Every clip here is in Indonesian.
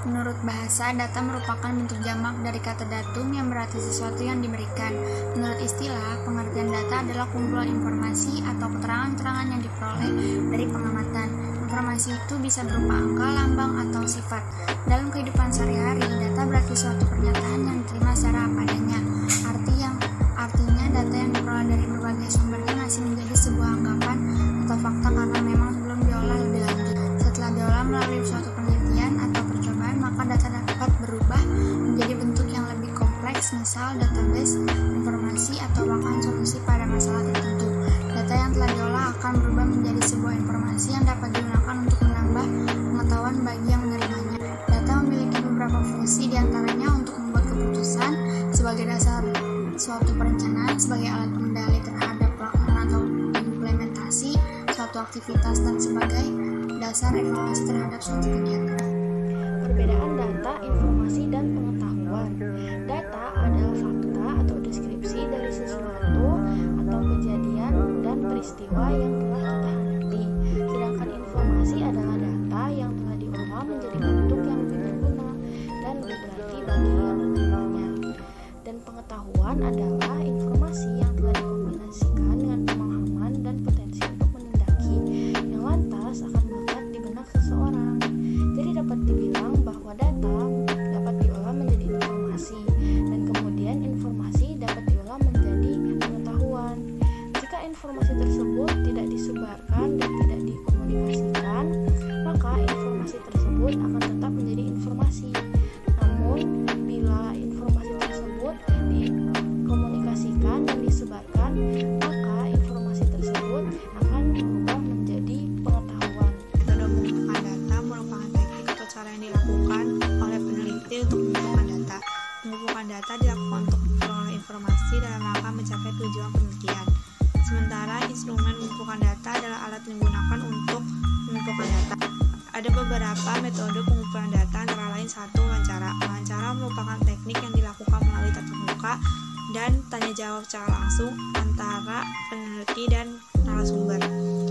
Menurut bahasa, data merupakan bentuk jamak dari kata datum yang berarti sesuatu yang diberikan. Menurut istilah, pengertian data adalah kumpulan informasi atau keterangan-keterangan yang diperoleh dari pengamatan. Informasi itu bisa berupa angka, lambang, atau sifat. Dalam kehidupan sehari-hari, data berarti suatu pernyataan yang diterima secara apa adanya. Artinya data yang diperoleh dari berbagai sumbernya masih menjadi sebuah anggapan atau fakta karena memang belum diolah lebih lanjut. Setelah diolah melalui suatu penelitian atau percobaan, maka data dapat berubah menjadi bentuk yang lebih kompleks, misal database, informasi, atau bahkan solusi pada masalah tertentu. Data yang telah diolah akan berubah menjadi sebuah informasi yang dapat digunakan untuk menambah pengetahuan bagi yang menerimanya. Data memiliki beberapa fungsi, diantaranya untuk membuat keputusan sebagai dasar suatu perencanaan, sebagai alat pengendali terhadap pelaksanaan atau implementasi suatu aktivitas, dan sebagai dasar evaluasi terhadap suatu kegiatan. Perbedaan data, informasi, dan pengetahuan. Data adalah fakta atau deskripsi dari sesuatu atau kejadian dan peristiwa yang telah kita hadapi. Sedangkan informasi adalah data yang telah diolah menjadi bentuk yang lebih berguna dan lebih berarti bagi yang menerimanya. Dan pengetahuan adalah informasi yang telah dikombinasikan dengan pemahaman dan potensi untuk menindaki, yang lantas akan melekat di benak seseorang. Jadi dapat dibilang bahwa data dapat diolah menjadi informasi, dan kemudian informasi dapat diolah menjadi pengetahuan. Jika informasi tersebut tidak disebarkan dan tidak dikomunikasikan, maka informasi tersebut akan tetap menjadi informasi. Namun, bila informasi tersebut dikomunikasikan dan disebarkan, maka informasi tersebut akan berubah menjadi pengetahuan. Metode mengumpulkan data merupakan teknik atau cara yang dilakukan oleh peneliti untuk mengumpulkan data. Mengumpulkan data dilakukan untuk memperoleh informasi dalam rangka mencapai tujuan penelitian. Sementara instrumen mengumpulkan data adalah alat yang digunakan untuk mengumpulkan data. Ada beberapa metode pengumpulan data, antara lain 1. Wawancara. Wawancara merupakan teknik yang dilakukan melalui tatap muka dan tanya jawab secara langsung antara peneliti dan narasumber.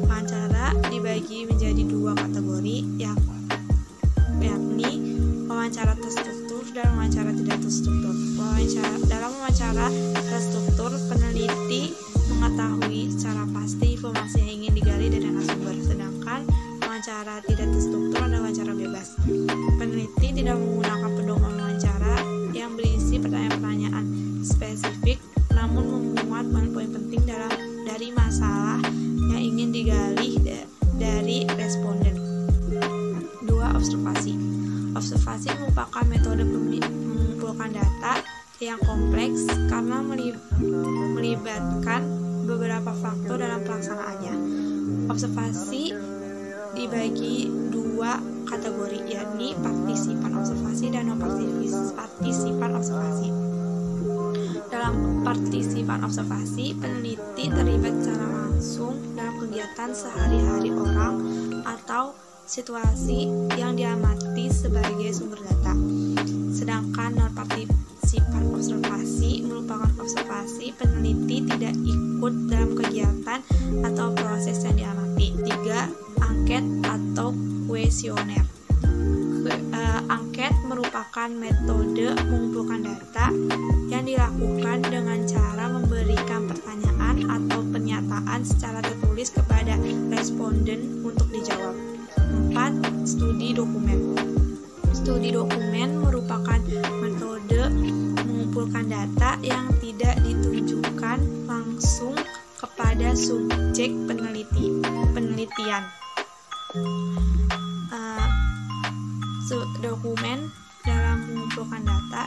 Wawancara dibagi menjadi 2 kategori, yakni wawancara terstruktur dan wawancara tidak terstruktur. Dalam wawancara terstruktur, peneliti mengetahui secara pasti informasi yang ingin digali dari narasumber, sedangkan wawancara tidak terstruktur adalah wawancara bebas. Peneliti tidak menggunakan pedoman wawancara yang berisi pertanyaan-pertanyaan spesifik, namun memuat poin-poin penting dari masalah yang ingin digali dari responden. 2. Observasi. Observasi merupakan metode mengumpulkan data yang kompleks karena melibatkan beberapa faktor dalam pelaksanaannya. Observasi dibagi 2 kategori, yakni partisipan observasi dan non-partisipan observasi. Dalam partisipan observasi, peneliti terlibat secara langsung dalam kegiatan sehari-hari orang atau situasi yang diamati sebagai sumber data. Sedangkan non-partisipan observasi merupakan observasi peneliti tidak ikut dalam kegiatan atau proses yang diamati. 3. Angket atau kuesioner. Angket merupakan metode mengumpulkan data yang dilakukan dengan cara memberikan pertanyaan atau pernyataan secara tertulis kepada responden untuk dijawab. 4. Studi dokumen. Studi dokumen merupakan metode mengumpulkan data yang tidak ditujukan langsung kepada subjek penelitian. Dokumen dalam mengumpulkan data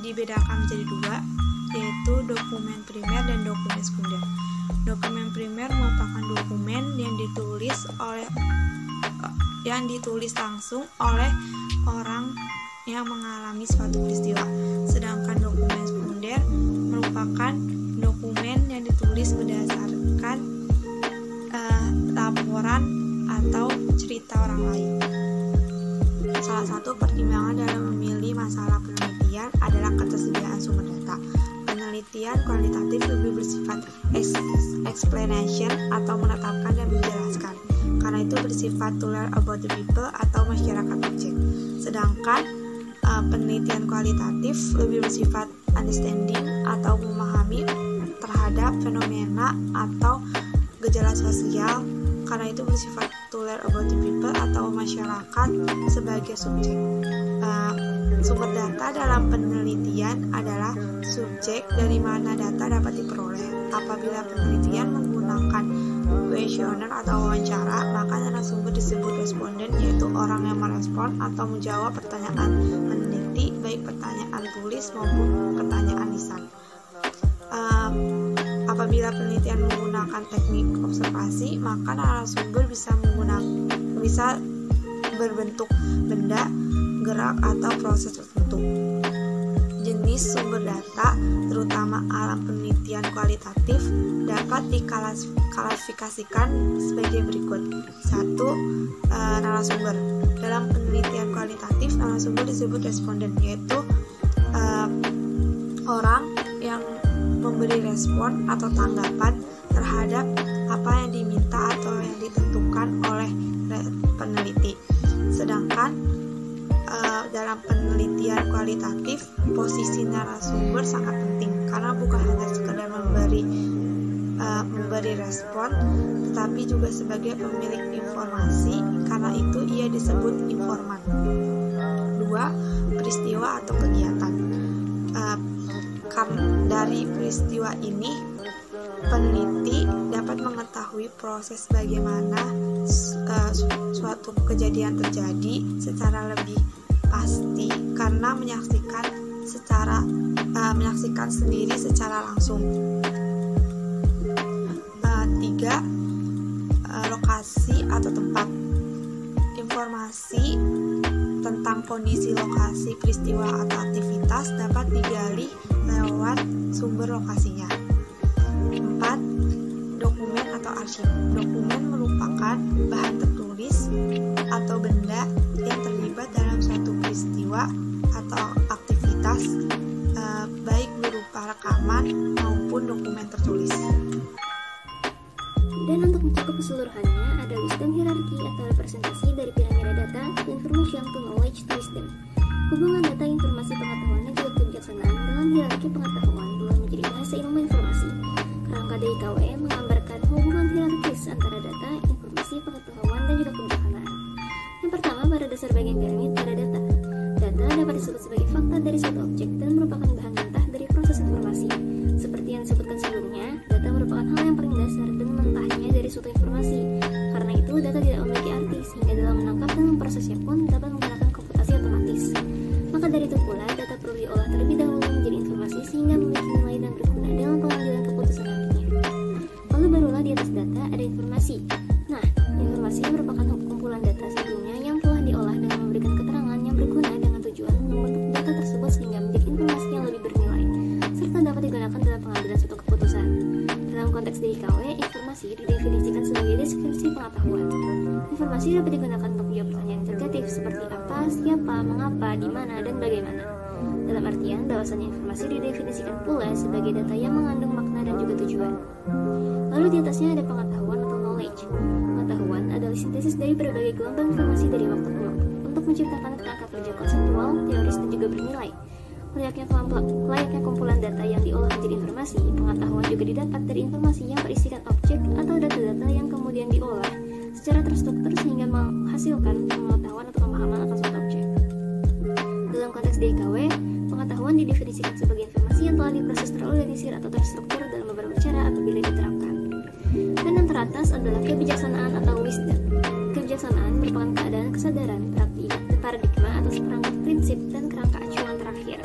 dibedakan menjadi 2, yaitu dokumen primer dan dokumen sekunder. Dokumen primer merupakan dokumen yang ditulis langsung oleh orang yang mengalami suatu peristiwa. Sedangkan dokumen sekunder merupakan dokumen yang ditulis berdasarkan laporan atau cerita orang lain. Salah satu pertimbangan dalam memilih masalah penelitian adalah ketersediaan sumber data. Penelitian kualitatif lebih bersifat explanation atau menetapkan dan menjelaskan. Karena itu bersifat to learn about the people atau masyarakat objek. Sedangkan penelitian kualitatif lebih bersifat understanding atau memahami terhadap fenomena atau gejala sosial, karena itu bersifat to learn about the people atau masyarakat sebagai subjek. Sumber data dalam penelitian adalah subjek dari mana data dapat diperoleh. Apabila penelitian menggunakan kuesioner atau wawancara, maka narasumber disebut responden, yaitu orang yang merespon atau menjawab pertanyaan peneliti, baik pertanyaan tulis maupun pertanyaan lisan. Apabila penelitian menggunakan teknik observasi, maka narasumber bisa berbentuk benda, gerak, atau proses tertentu. Jenis sumber data, terutama alam penelitian kualitatif, dapat diklasifikasikan sebagai berikut. 1. Narasumber. Dalam penelitian kualitatif, narasumber disebut responden, yaitu orang yang memberi respon atau tanggapan terhadap apa yang diminta atau yang ditentukan oleh peneliti. Sedangkan dalam penelitian kualitatif, posisi narasumber sangat penting karena bukan hanya sekedar memberi respon, tetapi juga sebagai pemilik informasi, karena itu ia disebut informan. 2. Peristiwa atau kegiatan. Dari peristiwa ini, peneliti dapat mengetahui proses bagaimana suatu kejadian terjadi secara lebih pasti karena menyaksikan sendiri secara langsung. 3. Lokasi atau tempat. Informasi tentang kondisi lokasi peristiwa atau aktivitas dapat digali lewat sumber lokasinya. 4. Dokumen atau arsip. Dokumen merupakan bahan tertulis atau benda yang terlibat dalam suatu peristiwa atau aktivitas, baik berupa rekaman maupun dokumen tertulis. Dan untuk mencakup keseluruhannya, ada wisdom hierarki atau representasi dari piramida data, information to knowledge to wisdom. Hubungan data, informasi, pengetahuan, dan juga kebijaksanaan dalam hierarki pengetahuan dua menjadi bahasa ilmu informasi. Kerangka DIKW menggambarkan hubungan hierarkis antara data, informasi, pengetahuan, dan juga kebijaksanaan. Yang pertama, pada dasar bagian piramid ada data. Data dapat disebut sebagai fakta dari suatu objek dan merupakan bahan mentah dari proses informasi. Seperti yang disebutkan sebelumnya, data merupakan hal yang paling dasar dan mentahnya dari suatu informasi. Karena itu, data tidak memiliki arti, sehingga dalam menangkap dan memprosesnya pun dapat menggunakan komputasi otomatis. Maka dari itu pula, data perlu diolah terlebih dahulu menjadi informasi sehingga memiliki nilai dan berguna dalam pengambilan keputusan nantinya. Lalu barulah di atas data ada informasi. Nah, informasi merupakan kumpulan data sebelumnya yang telah diolah dengan memberikan keterangan yang berguna dengan tujuan membentuk data tersebut sehingga menjadi informasi yang lebih bernilai, serta dapat digunakan dalam pengambilan suatu keputusan. Dalam konteks DIKW, informasi didefinisikan sebagai deskripsi pengetahuan. Informasi dapat digunakan untuk menjawab pertanyaan interrogatif seperti apa, siapa, mengapa, di mana, dan bagaimana. Dalam artian, bahwasanya informasi didefinisikan pula sebagai data yang mengandung makna dan juga tujuan. Lalu di atasnya ada pengetahuan atau knowledge. Pengetahuan adalah sintesis dari berbagai gelombang informasi dari waktu ke waktu untuk menciptakan kerangka kerja konseptual, teoris, dan juga bernilai. Layaknya kumpulan data yang diolah menjadi informasi, pengetahuan juga didapat dari informasi yang berisikan objek atau data-data yang kemudian diolah secara terstruktur sehingga menghasilkan pengetahuan atau pemahaman akan suatu objek. Dalam konteks DIKW, pengetahuan didefinisikan sebagai informasi yang telah diproses terorganisir atau terstruktur dalam beberapa cara apabila diterapkan. Dan yang teratas adalah kebijaksanaan atau wisdom. Kebijaksanaan merupakan keadaan kesadaran, paradigma atau seperangkat prinsip dan kerangka acuan terakhir.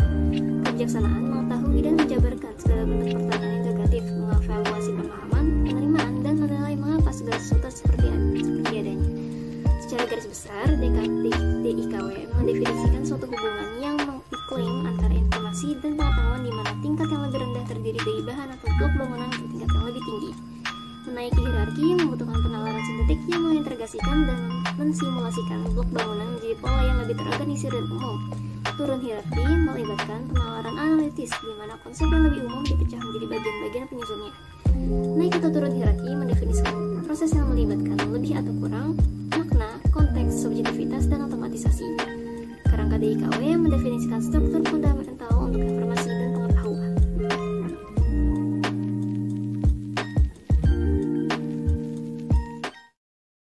Kebijaksanaan mengetahui dan menjabarkan segala bentuk pertanyaan integratif, mengevaluasi pemahaman, penerimaan, dan menilai mengapa segala sesuatu seperti adanya. Secara garis besar, DIKW mendefinisikan suatu hubungan yang mengklaim antara informasi dan pengetahuan di mana tingkat yang lebih rendah terdiri dari bahan atau blok bangunan ke tingkat yang lebih tinggi. Menaiki hierarki yang membutuhkan penalaran sintetik yang mengintegrasikan dan mensimulasikan blok bangunan menjadi pola yang lebih terorganisir dan umum. Turun hierarki melibatkan penalaran analitis di mana konsep yang lebih umum dipecah menjadi bagian-bagian penyusunnya. Naik atau turun hierarki mendefinisikan proses yang melibatkan lebih lebih atau kurang, makna, konteks, subjektivitas, dan otomatisasi. Kerangka DIKW mendefinisikan struktur fundamental